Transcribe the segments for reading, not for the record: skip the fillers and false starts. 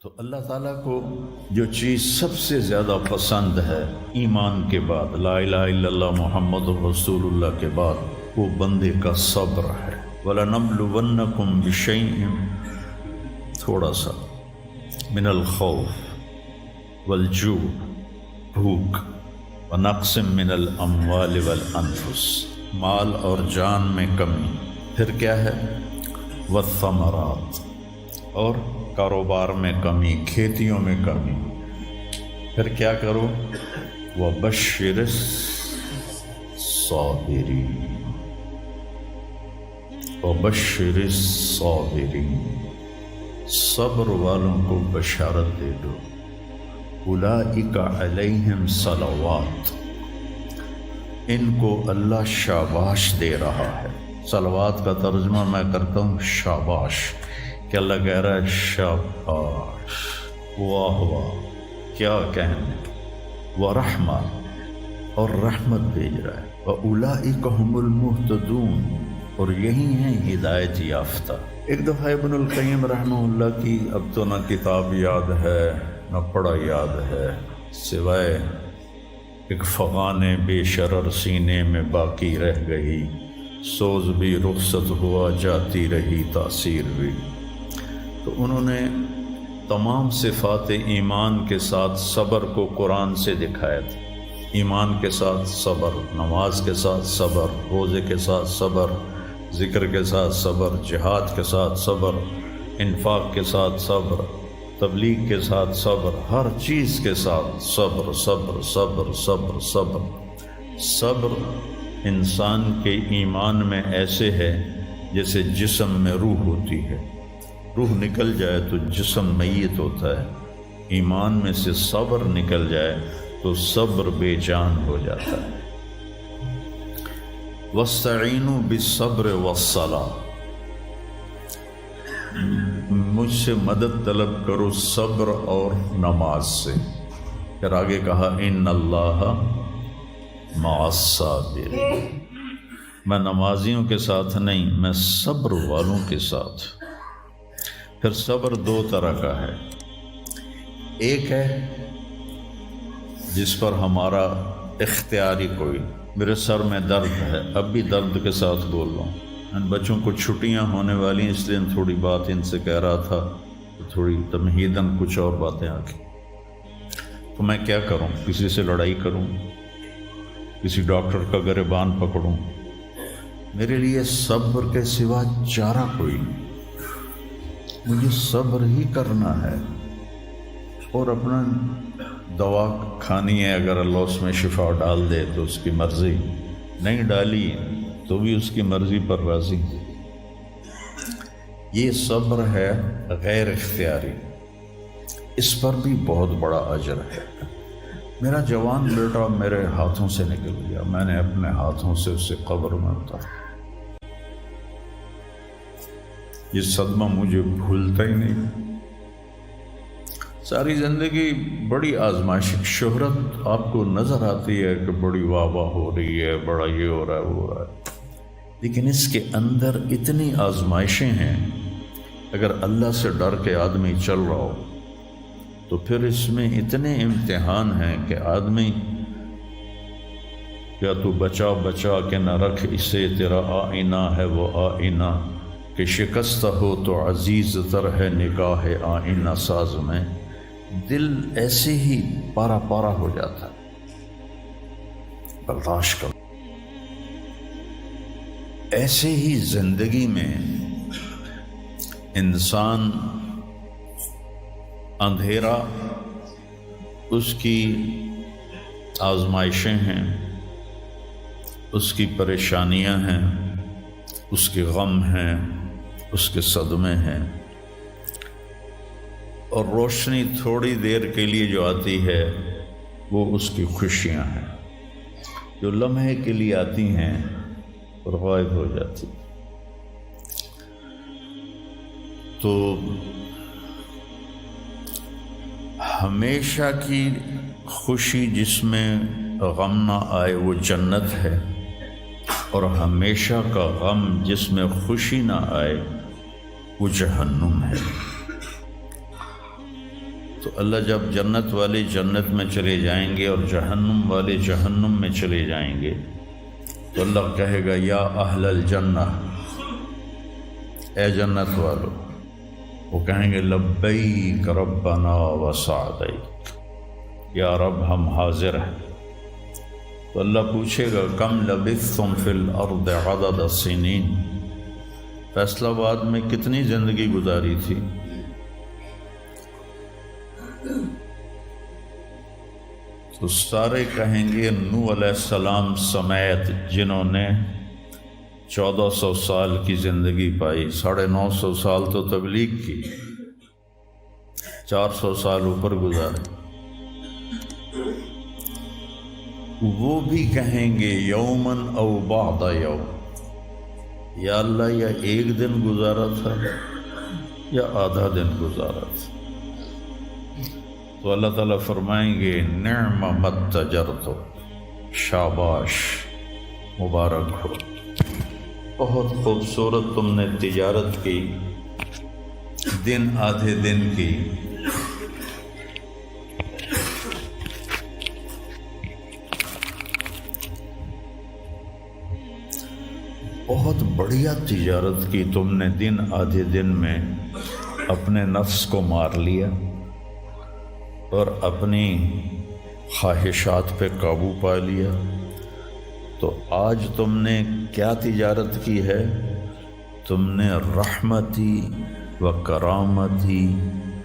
تو اللہ تعالیٰ کو جو چیز سب سے زیادہ پسند ہے ایمان کے بعد، لا الہ الا اللہ محمد رسول اللہ کے بعد، وہ بندے کا صبر ہے۔ وَلَنَبْلُوَنَّكُمْ بِشَيْءٍ، تھوڑا سا، من الخوف والجوع، بھوک، ونقص من الاموال والانفس، مال اور جان میں کمی، پھر کیا ہے، والثمرات، اور کاروبار میں کمی، کھیتیوں میں کمی، پھر کیا کرو، وَبَشِّرِ الصَّابِرِينَ، وَبَشِّرِ الصَّابِرِينَ، صبر والوں کو بشارت دے دو۔ اولئک علیہم صلوات، ان کو اللہ شاباش دے رہا ہے۔ صلوات کا ترجمہ میں کرتا ہوں شاباش، کہ اللہ کہہ رہا ہے شاباش، واہ واہ، کیا کہنے، ورحمہ، اور رحمت بھیج رہا ہے، وَأُولَئِكَ هُمُ الْمُهْتَدُونَ، اور یہی ہیں ہدایت یافتہ۔ ایک دفعہ ابن القیم رحمہ اللہ کی اب تو نہ کتاب یاد ہے نہ پڑھا یاد ہے، سوائے ایک فغان بے شرر سینے میں باقی رہ گئی، سوز بھی رخصت ہوا جاتی رہی تاثیر بھی۔ تو انہوں نے تمام صفات ایمان کے ساتھ صبر کو قرآن سے دکھایا تھا۔ ایمان کے ساتھ صبر، نماز کے ساتھ صبر، روزے کے ساتھ صبر، ذکر کے ساتھ صبر، جہاد کے ساتھ صبر، انفاق کے ساتھ صبر، تبلیغ کے ساتھ صبر، ہر چیز کے ساتھ صبر صبر صبر صبر صبر۔ صبر انسان کے ایمان میں ایسے ہے جیسے جسم میں روح ہوتی ہے، روح نکل جائے تو جسم میت ہوتا ہے، ایمان میں سے صبر نکل جائے تو صبر بے جان ہو جاتا ہے۔ وَاسْتَعِینُوا بِالصَّبْرِ وَالصَّلَاةِ، مجھ سے مدد طلب کرو صبر اور نماز سے۔ پھر آگے کہا ان اللہ مع الصابرین، میں نمازیوں کے ساتھ نہیں، میں صبر والوں کے ساتھ۔ پھر صبر دو طرح کا ہے، ایک ہے جس پر ہمارا اختیاری کوئی، میرے سر میں درد ہے، اب بھی درد کے ساتھ بول رہا ہوں، ان بچوں کو چھٹیاں ہونے والی ہیں، اس لیے تھوڑی بات ان سے کہہ رہا تھا، تھوڑی تمہیداً کچھ اور باتیں آ گئی۔ تو میں کیا کروں، کسی سے لڑائی کروں، کسی ڈاکٹر کا گریبان پکڑوں؟ میرے لیے صبر کے سوا چارہ کوئی نہیں، مجھے صبر ہی کرنا ہے، اور اپنا دوا کھانی ہے، اگر اللہ اس میں شفا ڈال دے تو اس کی مرضی، نہیں ڈالی تو بھی اس کی مرضی پر راضی۔ یہ صبر ہے غیر اختیاری، اس پر بھی بہت بڑا اجر ہے۔ میرا جوان بیٹا میرے ہاتھوں سے نکل گیا، میں نے اپنے ہاتھوں سے اسے قبر میں اتارا، یہ صدمہ مجھے بھولتا ہی نہیں۔ ساری زندگی بڑی آزمائش، شہرت آپ کو نظر آتی ہے کہ بڑی واہ واہ ہو رہی ہے، بڑا یہ ہو رہا ہے وہ ہو رہا ہے، لیکن اس کے اندر اتنی آزمائشیں ہیں، اگر اللہ سے ڈر کے آدمی چل رہا ہو تو پھر اس میں اتنے امتحان ہیں کہ آدمی یا تو بچا بچا کے نہ رکھ اسے، تیرا آئینہ ہے وہ آئینہ، کہ شکستہ ہو تو عزیز تر ہے نگاہ آئینہ ساز میں۔ دل ایسے ہی پارا پارا ہو جاتا ہے، برداشت کرو۔ ایسے ہی زندگی میں انسان اندھیرا اس کی آزمائشیں ہیں، اس کی پریشانیاں ہیں، اس کے غم ہیں، اس کے صدمے ہیں، اور روشنی تھوڑی دیر کے لیے جو آتی ہے وہ اس کی خوشیاں ہیں، جو لمحے کے لیے آتی ہیں اور غائب ہو جاتی۔ تو ہمیشہ کی خوشی جس میں غم نہ آئے وہ جنت ہے، اور ہمیشہ کا غم جس میں خوشی نہ آئے وہ جہنم ہے۔ تو اللہ جب جنت والے جنت میں چلے جائیں گے اور جہنم والے جہنم میں چلے جائیں گے تو اللہ کہے گا یا اہل الجنہ، اے جنت والو، وہ کہیں گے لبیک ربنا وسعدیک، یا رب ہم حاضر ہیں۔ تو اللہ پوچھے گا کم لبثتم فی الارض عدد السنین، فیصل آباد میں کتنی زندگی گزاری تھی؟ تو سارے کہیں گے نوح علیہ السلام سمیت جنہوں نے 1400 سال کی زندگی پائی، 950 سال تو تبلیغ کی، 400 سال اوپر گزارے، وہ بھی کہیں گے یومن او بعد یوم، یا اللہ یا ایک دن گزارا تھا یا آدھا دن گزارا تھا۔ تو اللہ تعالیٰ فرمائیں گے نعم ما تجرتم، شاباش، مبارک ہو، بہت خوبصورت تم نے تجارت کی، دن آدھے دن کی، بہت بڑھیا تجارت کی تم نے، دن آدھے دن میں اپنے نفس کو مار لیا اور اپنی خواہشات پہ قابو پا لیا۔ تو آج تم نے کیا تجارت کی ہے؟ تم نے رحمتی و کرامتی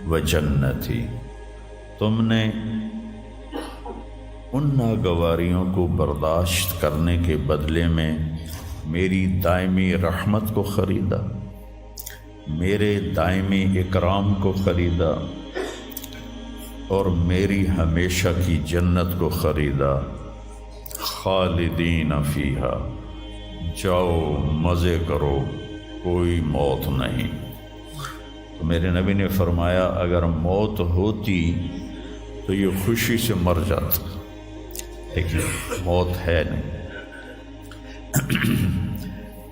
و جنتی، تم نے ان ناگواریوں کو برداشت کرنے کے بدلے میں میری دائمی رحمت کو خریدا، میرے دائمی اکرام کو خریدا اور میری ہمیشہ کی جنت کو خریدا۔ خالدین فیہا، جاؤ مزے کرو، کوئی موت نہیں۔ تو میرے نبی نے فرمایا اگر موت ہوتی تو یہ خوشی سے مر جاتا، لیکن موت ہے نہیں۔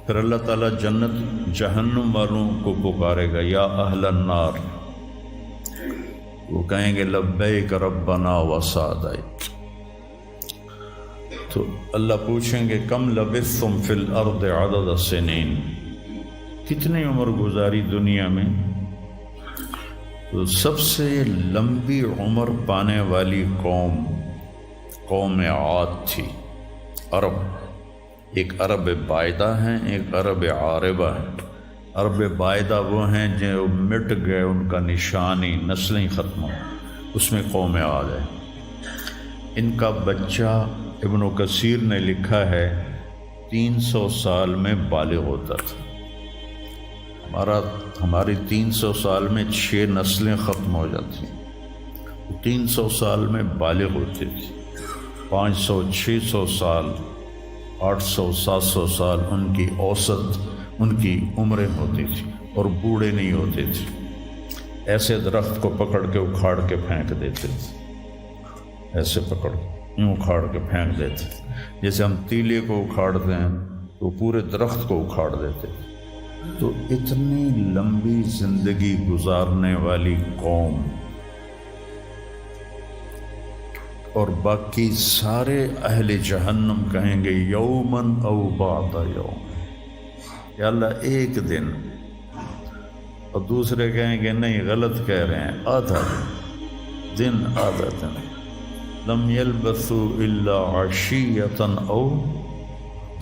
پھر اللہ تعالیٰ جنت جہنم والوں کو پکارے گا یا اہل النار، وہ کہیں گے لبیک ربنا وسعدیک۔ تو اللہ پوچھیں گے کم لبثتم فی الارض عدد السنین، کتنی عمر گزاری دنیا میں؟ تو سب سے لمبی عمر پانے والی قوم عاد تھی، عرب۔ ایک عرب بائدہ ہیں، ایک عرب عاربہ ہیں۔ عرب بائدہ وہ ہیں جو مٹ گئے، ان کا نشانی نسلیں ختم ہو، اس میں قوم عاد ہے۔ ان کا بچہ ابن کثیر نے لکھا ہے 300 سال میں بالغ ہوتا تھا۔ ہماری 300 سال میں 6 نسلیں ختم ہو جاتی، 300 سال میں بالغ ہوتے تھے۔ 500 600 سال 800 700 سال ان کی اوسط ان کی عمریں ہوتی تھی اور بوڑھے نہیں ہوتے تھے۔ ایسے درخت کو پکڑ کے اکھاڑ کے پھینک دیتے تھے، ایسے پکڑ یوں اکھاڑ کے پھینک دیتے، جیسے ہم تیلے کو اکھاڑتے ہیں تو پورے درخت کو اکھاڑ دیتے۔ تو اتنی لمبی زندگی گزارنے والی قوم، اور باقی سارے اہل جہنم کہیں گے یومن او بعد یوم، یا اللہ ایک دن، اور دوسرے کہیں گے نہیں غلط کہہ رہے ہیں، آدھا دن آدھا دن۔ لم یلبثوا الا عشیۃ او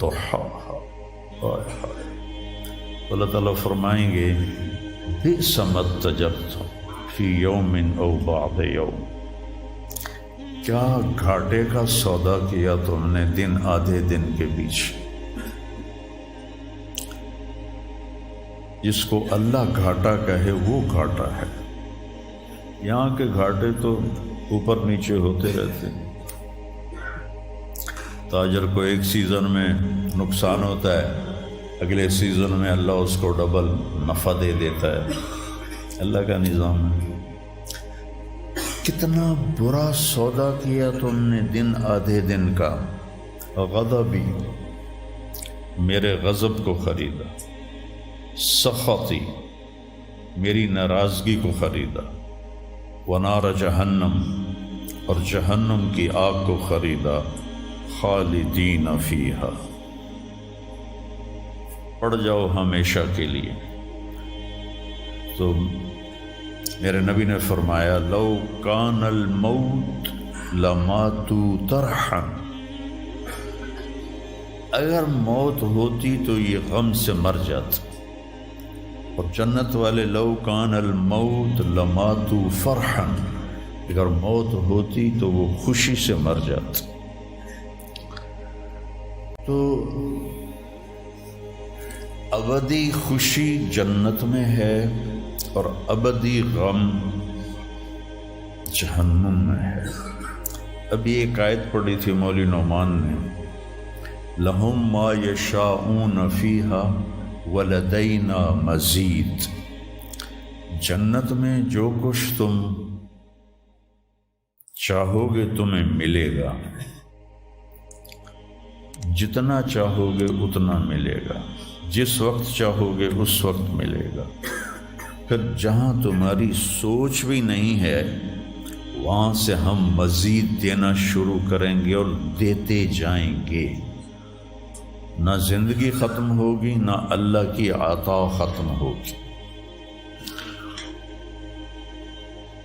ضحاہا۔ اللہ تعالیٰ فرمائیں گے بئس ما اتجرتم فی یوم او بعد یوم، کیا گھاٹے کا سودا کیا تم نے دن آدھے دن کے بیچ۔ جس کو اللہ گھاٹا کہے وہ گھاٹا ہے، یہاں کے گھاٹے تو اوپر نیچے ہوتے رہتے۔ تاجر کو ایک سیزن میں نقصان ہوتا ہے، اگلے سیزن میں اللہ اس کو ڈبل نفع دے دیتا ہے، اللہ کا نظام ہے۔ کتنا برا سودا کیا تم نے دن آدھے دن کا۔ غضبی، میرے غضب کو خریدا، سخطی، میری ناراضگی کو خریدا، ونار جہنم، اور جہنم کی آگ کو خریدا، خالدین فیہا، پڑ جاؤ ہمیشہ کے لیے۔ تو میرے نبی نے فرمایا لو کان الموت لماتوا طرحا، اگر موت ہوتی تو یہ غم سے مر جاتے، اور جنت والے لو کان الموت لماتوا فرحا، اگر موت ہوتی تو وہ خوشی سے مر جاتے۔ تو ابدی خوشی جنت میں ہے اور ابدی غم جہنم میں ہے۔ ابھی ایک آیت پڑھی تھی مولوی نعمان نے، لہم ما یشاءون فیہا ولدینا مزید، جنت میں جو کچھ تم چاہو گے تمہیں ملے گا، جتنا چاہو گے اتنا ملے گا، جس وقت چاہو گے اس وقت ملے گا۔ پھر جہاں تمہاری سوچ بھی نہیں ہے وہاں سے ہم مزید دینا شروع کریں گے اور دیتے جائیں گے، نہ زندگی ختم ہوگی نہ اللہ کی عطا ختم ہوگی۔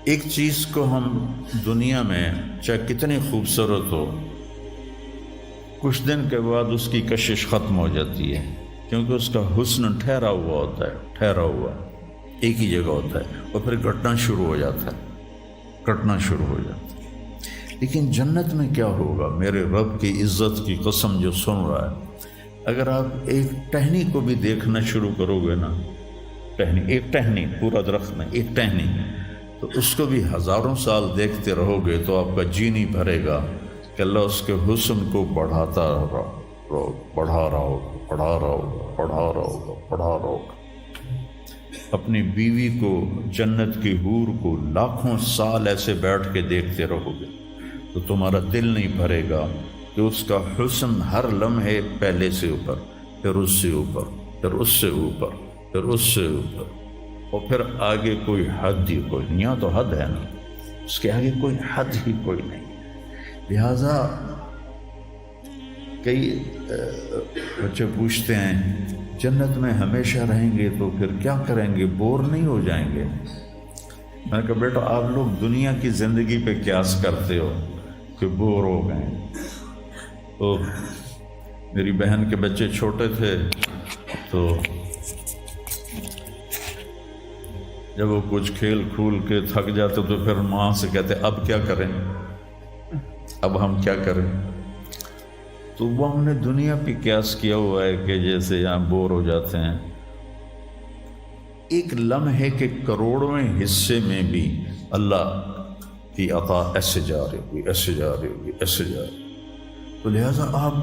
ایک چیز کو ہم دنیا میں چاہے کتنی خوبصورت ہو، کچھ دن کے بعد اس کی کشش ختم ہو جاتی ہے، کیونکہ اس کا حسن ٹھہرا ہوا ہوتا ہے، ٹھہرا ہوا ایک ہی جگہ ہوتا ہے، اور پھر کٹنا شروع ہو جاتا ہے، کٹنا شروع ہو جاتا ہے۔ لیکن جنت میں کیا ہوگا؟ میرے رب کی عزت کی قسم جو سن رہا ہے، اگر آپ ایک ٹہنی کو بھی دیکھنا شروع کرو گے نا، ایک ٹہنی، پورا درخت نہیں، ایک ٹہنی، تو اس کو بھی ہزاروں سال دیکھتے رہو گے تو آپ کا جی نہیں بھرے گا کہ اللہ اس کے حسن کو بڑھاتا رہو، بڑھا رہا ہوگا، بڑھا رہا ہوگا، بڑھا رہا ہوگا، بڑھا رہا ہوگا۔ اپنی بیوی کو، جنت کی حور کو لاکھوں سال ایسے بیٹھ کے دیکھتے رہو گے تو تمہارا دل نہیں بھرے گا کہ اس کا حسن ہر لمحے پہلے سے اوپر، پھر اس سے اوپر، پھر اس سے اوپر، پھر اس سے اوپر، اور پھر آگے کوئی حد ہی کوئی نہیں۔ یہاں تو حد ہے نا، اس کے آگے کوئی حد ہی کوئی نہیں۔ لہذا کئی بچے پوچھتے ہیں جنت میں ہمیشہ رہیں گے تو پھر کیا کریں گے، بور نہیں ہو جائیں گے؟ میں نے کہا بیٹا آپ لوگ دنیا کی زندگی پہ قیاس کرتے ہو کہ بور ہو گئے۔ تو میری بہن کے بچے چھوٹے تھے تو جب وہ کچھ کھیل کھول کے تھک جاتے تو پھر ماں سے کہتے اب کیا کریں، اب ہم کیا کریں؟ تو وہ ہم نے دنیا پہ قیاس کیا ہوا ہے کہ جیسے یہاں بور ہو جاتے ہیں، ایک لمحے کے کروڑویں حصے میں بھی اللہ کی عطا ایسے جا رہی ہوگی، ایسے جا رہی ہوگی، ایسے جا رہی۔ تو لہٰذا آپ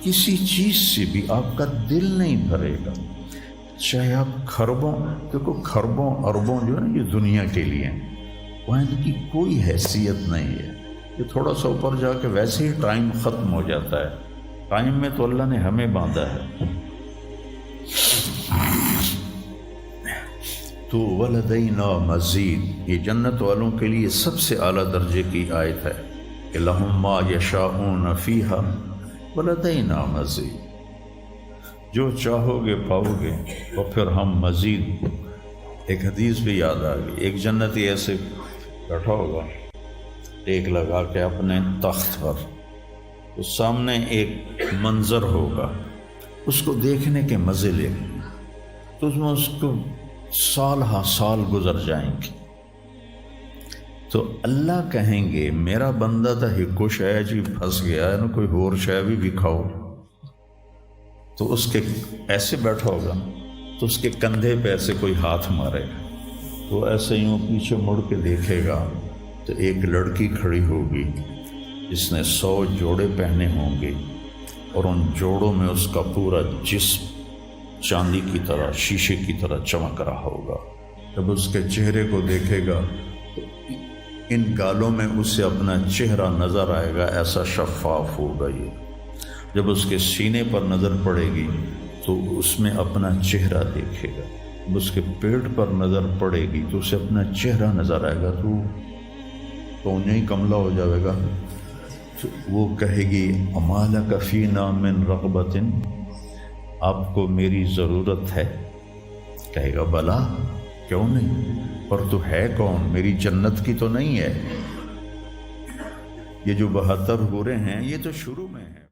کسی چیز سے بھی آپ کا دل نہیں بھرے گا، چاہے آپ خربوں، دیکھو خربوں اربوں جو ہے نا یہ دنیا کے لیے وہاں ان کی کوئی حیثیت نہیں ہے، یہ تھوڑا سا اوپر جا کے ویسے ہی ٹائم ختم ہو جاتا ہے۔ ٹائم میں تو اللہ نے ہمیں باندھا ہے۔ تو ولدینا مزید، یہ جنت والوں کے لیے سب سے اعلیٰ درجے کی آیت ہے کہ لہم ما یشاءون فیہا ولدینا مزید، جو چاہو گے پاؤ گے، اور پھر ہم مزید۔ ایک حدیث بھی یاد آ گئی، ایک جنتی ایسے بیٹھا ہوگا ٹیک لگا کے اپنے تخت پر، تو سامنے ایک منظر ہوگا، اس کو دیکھنے کے مزے لے، تو اس میں اس کو سال ہا سال گزر جائیں گے۔ تو اللہ کہیں گے میرا بندہ تھا ہکو شے جی پھنس گیا ہے نا، کوئی اور شے بھی کھاؤ۔ تو اس کے ایسے بیٹھا ہوگا تو اس کے کندھے پہ ایسے کوئی ہاتھ مارے گا، تو ایسے یوں پیچھے مڑ کے دیکھے گا تو ایک لڑکی کھڑی ہوگی جس نے 100 جوڑے پہنے ہوں گے، اور ان جوڑوں میں اس کا پورا جسم چاندی کی طرح، شیشے کی طرح چمک رہا ہوگا۔ جب اس کے چہرے کو دیکھے گا تو ان گالوں میں اسے اپنا چہرہ نظر آئے گا، ایسا شفاف ہوگا یہ۔ جب اس کے سینے پر نظر پڑے گی تو اس میں اپنا چہرہ دیکھے گا، جب اس کے پیٹ پر نظر پڑے گی تو اسے اپنا چہرہ نظر آئے گا، تو تو انہیں ہی کملہ ہو جائے گا. وہ کہے گی اما لک فینا من رغبت، آپ کو میری ضرورت ہے؟ کہے گا بلا، کیوں نہیں، پر تو ہے کون، میری جنت کی تو نہیں ہے. یہ جو 72 حوریں ہیں یہ تو شروع میں ہیں.